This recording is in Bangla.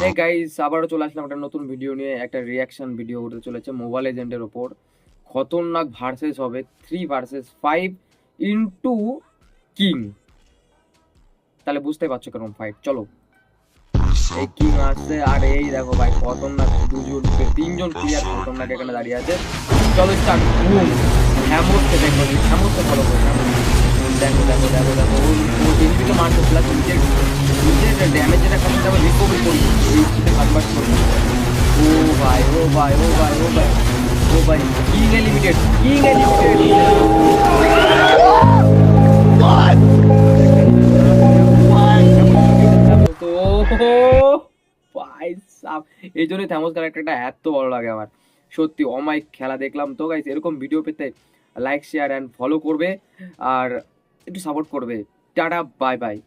এই গাইস আবারও চলে আসলাম একটা নতুন ভিডিও নিয়ে, একটা রিয়াকশন ভিডিও হতে চলেছে মোবাইল এজেন্টের ওপর। খতরনাক ভার্সেস হবে 3 ভার্সেস 5 ইনটু কিং। তাহলে বুঝতে পারছো কেমন ফাইট। চলো, এই কিং আসছে আর এই দেখো ভাই খতরনাক তিনজন প্লেয়ার খতরনাক এখানে দাঁড়িয়ে আছে। চলো স্টার্ট। বুম। হ্যামোসকে দেখো, হ্যামোসকে ফলো করো। দেখো দেখো দেখো দেখো ও এমনিতে মারছে প্লাস নিজের নিজের ড্যামেজ যেটা খাচ্ছে আবার রিকভারি করি এইচপিতে কনভার্ট করবো। ও ভাই ও ভাই ও ভাই ও ভাই ও ভাই কিং এলিমিনেট, কিং এলিমিনেট। তো ভাই সাব, এই জন্যই থ্যামোস ক্যারেক্টারটা এত ভালো লাগে আমার। সত্যি অমাইক খেলা দেখলাম। তো গাইস এরকম ভিডিও পেতে লাইক শেয়ার অ্যান্ড ফলো করবে আর একটু সাপোর্ট করবে। Tata bye bye.